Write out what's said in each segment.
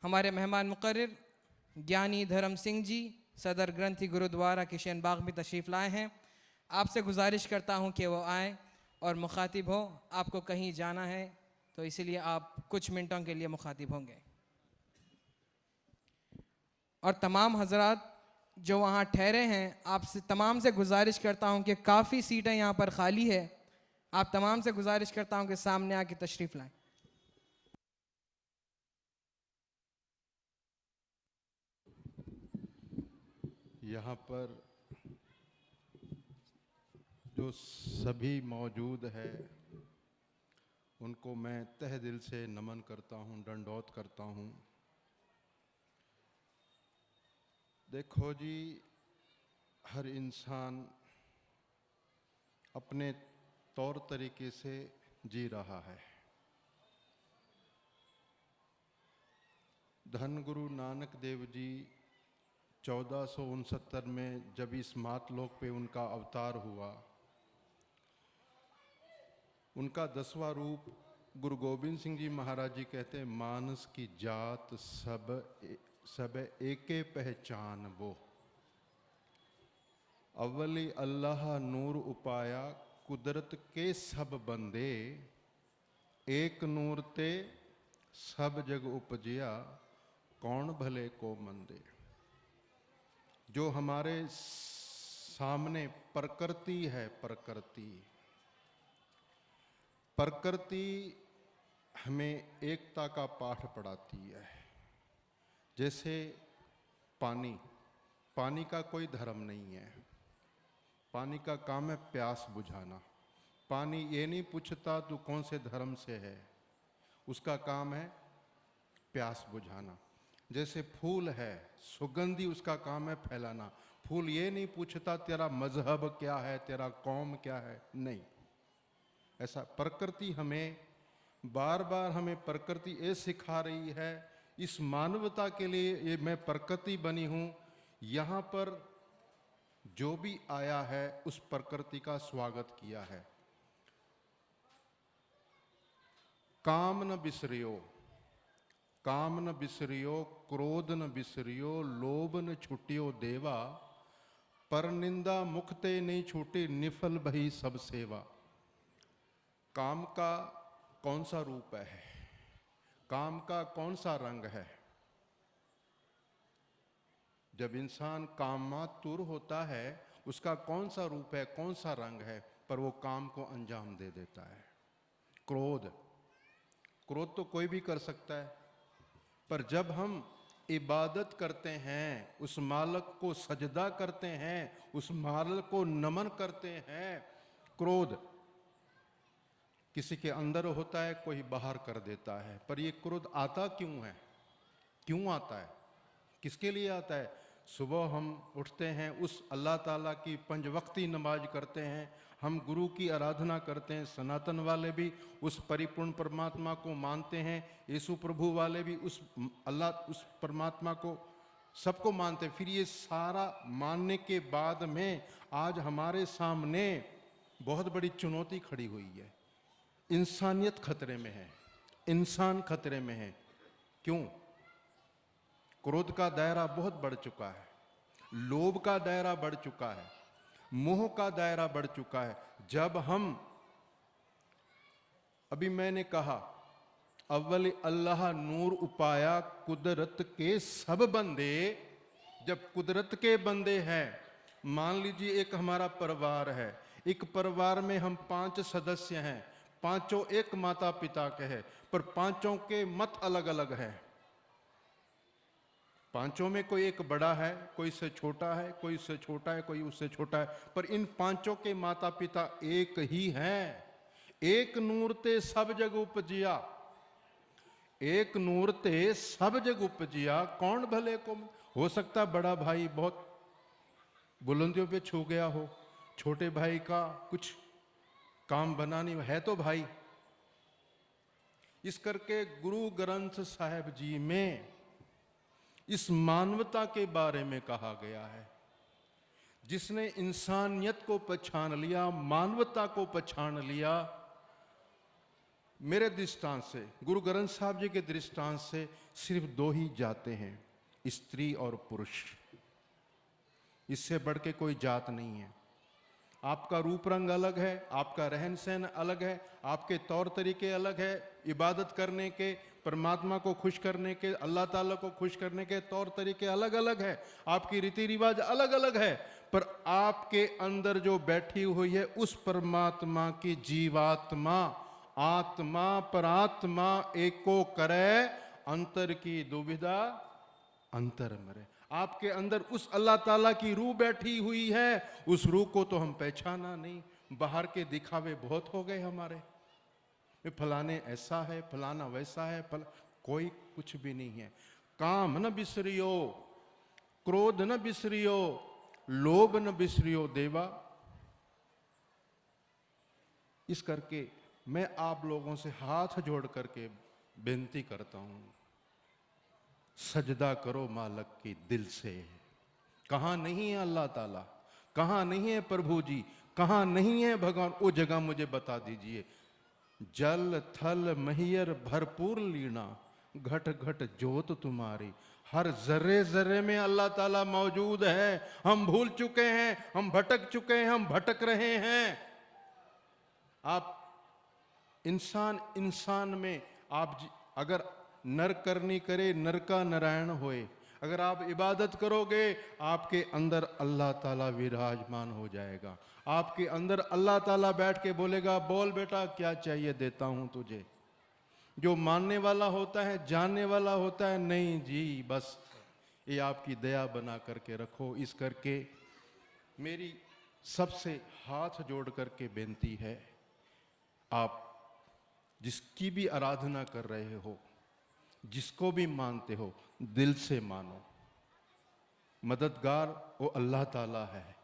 हमारे मेहमान मुकर्रिर ज्ञानी धर्म सिंह जी सदर ग्रंथी गुरुद्वारा किशन बाग में तशरीफ़ लाए हैं। आपसे गुजारिश करता हूं कि वो आएँ और मुखातिब हो। आपको कहीं जाना है तो इसलिए आप कुछ मिनटों के लिए मुखातिब होंगे। और तमाम हजरात जो वहाँ ठहरे हैं, आपसे तमाम से गुजारिश करता हूँ कि काफ़ी सीटें यहाँ पर खाली है। आप तमाम से गुजारिश करता हूँ कि सामने आके तशरीफ़ लाएं। यहाँ पर जो सभी मौजूद है उनको मैं तहे दिल से नमन करता हूँ, दंडौत करता हूँ। देखो जी, हर इंसान अपने तौर तरीके से जी रहा है। धन गुरु नानक देव जी 1469 में जब इस मातलोक पे उनका अवतार हुआ, उनका 10वां रूप गुरु गोविंद सिंह जी महाराज जी कहते हैं, मानस की जात सब एके पहचान वो, अव्वली अल्लाह नूर उपाया कुदरत के सब बंदे, एक नूर ते सब जग उपजिया कौन भले को मंदे। जो हमारे सामने प्रकृति है, प्रकृति हमें एकता का पाठ पढ़ाती है। जैसे पानी का कोई धर्म नहीं है। पानी का काम है प्यास बुझाना। पानी ये नहीं पूछता तू कौन से धर्म से है, उसका काम है प्यास बुझाना। जैसे फूल है सुगंधी, उसका काम है फैलाना। फूल ये नहीं पूछता तेरा मजहब क्या है, तेरा कौम क्या है, नहीं। ऐसा प्रकृति हमें बार बार प्रकृति ये सिखा रही है। इस मानवता के लिए ये मैं प्रकृति बनी हूं। यहां पर जो भी आया है उस प्रकृति का स्वागत किया है। काम न बिसरियो, काम न बिसरियो, क्रोध न बिसरियो, लोभ न छुटियो देवा, पर निंदा मुखते नहीं छूटी, निफल भई सब सेवा। काम का कौन सा रूप है, काम का कौन सा रंग है? जब इंसान कामातुर होता है उसका कौन सा रूप है, कौन सा रंग है? पर वो काम को अंजाम दे देता है। क्रोध, क्रोध तो कोई भी कर सकता है, पर जब हम इबादत करते हैं, उस मालिक को सजदा करते हैं, उस मालिक को नमन करते हैं, क्रोध किसी के अंदर होता है, कोई बाहर कर देता है। पर ये क्रोध आता क्यों है, क्यों आता है, किसके लिए आता है? सुबह हम उठते हैं, उस अल्लाह ताला की 5 वक्ती नमाज करते हैं, हम गुरु की आराधना करते हैं। सनातन वाले भी उस परिपूर्ण परमात्मा को मानते हैं, यीशु प्रभु वाले भी उस अल्लाह, उस परमात्मा को सबको मानते हैं। फिर ये सारा मानने के बाद में आज हमारे सामने बहुत बड़ी चुनौती खड़ी हुई है। इंसानियत खतरे में है, इंसान खतरे में है। क्यों? क्रोध का दायरा बहुत बढ़ चुका है, लोभ का दायरा बढ़ चुका है, मोह का दायरा बढ़ चुका है। जब हम, अभी मैंने कहा अव्वल अल्लाह नूर उपाया कुदरत के सब बंदे, जब कुदरत के बंदे हैं, मान लीजिए एक हमारा परिवार है, एक परिवार में हम 5 सदस्य हैं, पांचों एक माता पिता के हैं, पर पांचों के मत अलग अलग हैं। पांचों में कोई एक बड़ा है, कोई उससे छोटा है, कोई उससे छोटा है, कोई उससे छोटा है, पर इन पांचों के माता पिता एक ही हैं। एक नूर ते सब जग उपजिया, एक नूर ते सब जग उपजिया कौन भले को। हो सकता बड़ा भाई बहुत बुलंदियों पे छू गया हो, छोटे भाई का कुछ काम बना नहीं है तो भाई। इस करके गुरु ग्रंथ साहिब जी में इस मानवता के बारे में कहा गया है। जिसने इंसानियत को पहचान लिया, मानवता को पहचान लिया, मेरे दृष्टांत से, गुरु ग्रंथ साहब जी के दृष्टांत से सिर्फ दो ही जाते हैं, स्त्री और पुरुष। इससे बढ़ के कोई जात नहीं है। आपका रूप रंग अलग है, आपका रहन सहन अलग है, आपके तौर तरीके अलग है, इबादत करने के, परमात्मा को खुश करने के, अल्लाह ताला को खुश करने के तौर तरीके अलग अलग है, आपकी रीति रिवाज अलग अलग है, पर आपके अंदर जो बैठी हुई है उस परमात्मा की जीवात्मा, आत्मा परात्मा एको करे, अंतर की दुविधा अंतर मरे। आपके अंदर उस अल्लाह ताला की रूह बैठी हुई है, उस रूह को तो हम पहचाना नहीं। बाहर के दिखावे बहुत हो गए हमारे, फलाने ऐसा है, फलाना वैसा है, कोई कुछ भी नहीं है। काम न बिसरियो, क्रोध न बिसरियो, लोभ न बिसरियो देवा। इस करके मैं आप लोगों से हाथ जोड़ करके बेनती करता हूं, सजदा करो मालिक की दिल से। कहां नहीं है अल्लाह ताला, कहां नहीं है प्रभु जी, कहां नहीं है भगवान, वो जगह मुझे बता दीजिए। जल थल महियर भरपूर लीना, घट घट जोत तुम्हारी। हर जर्रे जर्रे में अल्लाह ताला मौजूद है। हम भूल चुके हैं, हम भटक चुके हैं, हम भटक रहे हैं। आप इंसान में आप अगर नर करनी करे, नर का नारायण होए। अगर आप इबादत करोगे, आपके अंदर अल्लाह ताला विराजमान हो जाएगा। आपके अंदर अल्लाह ताला बैठ के बोलेगा, बोल बेटा क्या चाहिए देता हूं तुझे। जो मानने वाला होता है, जानने वाला होता है, नहीं जी बस ये आपकी दया बना करके रखो। इस करके मेरी सबसे हाथ जोड़ करके बेनती है, आप जिसकी भी आराधना कर रहे हो, जिसको भी मानते हो, दिल से मानो। मददगार वो अल्लाह ताला है।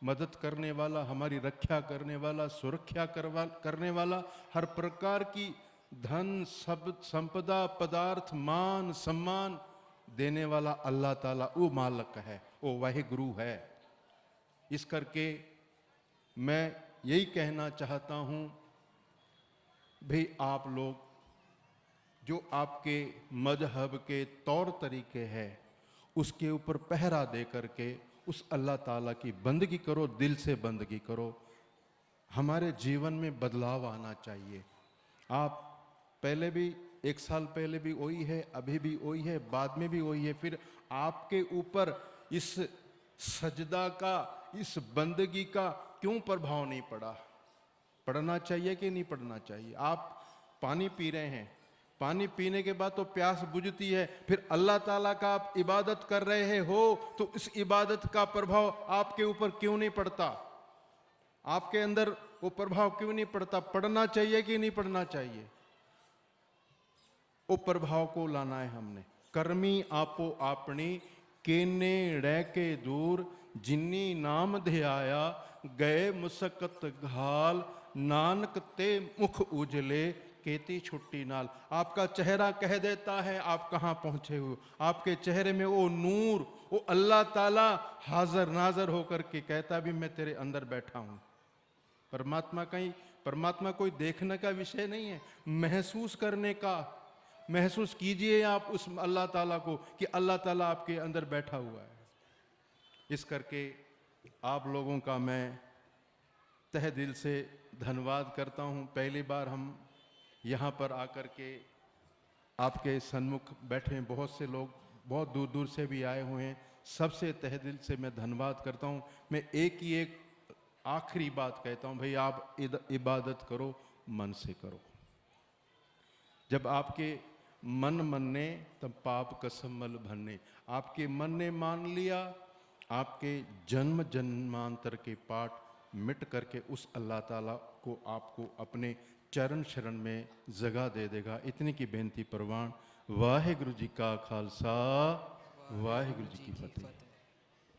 मदद करने वाला, हमारी रक्षा करने वाला, सुरक्षा करने वाला, हर प्रकार की धन संपदा पदार्थ मान सम्मान देने वाला अल्लाह ताला वो मालिक है, वो वाहिगुरु है। इस करके मैं यही कहना चाहता हूं, भाई आप लोग जो आपके मजहब के तौर तरीके हैं उसके ऊपर पहरा दे करके उस अल्लाह ताला की बंदगी करो, दिल से बंदगी करो। हमारे जीवन में बदलाव आना चाहिए। आप पहले भी, एक साल पहले भी वही है, अभी भी वही है, बाद में भी वही है। फिर आपके ऊपर इस सजदा का, इस बंदगी का क्यों प्रभाव नहीं पड़ा? पढ़ना चाहिए कि नहीं पढ़ना चाहिए? आप पानी पी रहे हैं, पानी पीने के बाद तो प्यास बुझती है, फिर अल्लाह ताला का आप इबादत कर रहे हो तो इस इबादत का प्रभाव आपके ऊपर क्यों नहीं पड़ता? आपके अंदर वो प्रभाव क्यों नहीं पड़ता? पढ़ना चाहिए कि नहीं पढ़ना चाहिए? वो प्रभाव को लाना है हमने। कर्मी आपो आपनी केने रह के दूर, जिन्नी नाम ध्याया गए मुसकत घाल, नानक ते मुख उजले केती छुट्टी नाल। आपका चेहरा कह देता है आप कहां पहुंचे हुए। आपके चेहरे में वो नूर, वो अल्लाह ताला हाजर नाजर होकर के कहता भी मैं तेरे अंदर बैठा हूं। परमात्मा कोई देखने का विषय नहीं है, महसूस करने का। महसूस कीजिए आप उस अल्लाह ताला को कि अल्लाह ताला आपके अंदर बैठा हुआ है। इस करके आप लोगों का मैं तहे दिल से धन्यवाद करता हूं। पहली बार हम यहाँ पर आकर के आपके सन्मुख बैठे हैं, बहुत से लोग बहुत दूर दूर से भी आए हुए हैं। सबसे तहे दिल से मैं धन्यवाद करता हूँ। मैं एक ही एक आखिरी बात कहता हूँ, भाई आप इबादत करो, मन से करो। जब आपके मन मन्ने तब पाप कसमल भन्ने। आपके मन ने मान लिया, आपके जन्म जन्मांतर के पाठ मिट करके उस अल्लाह ताला को आपको अपने चरण शरण में जगह दे देगा। इतनी की बेनती परवान। वाहिगुरु जी का खालसा, वाहिगुरु जी की फतेह।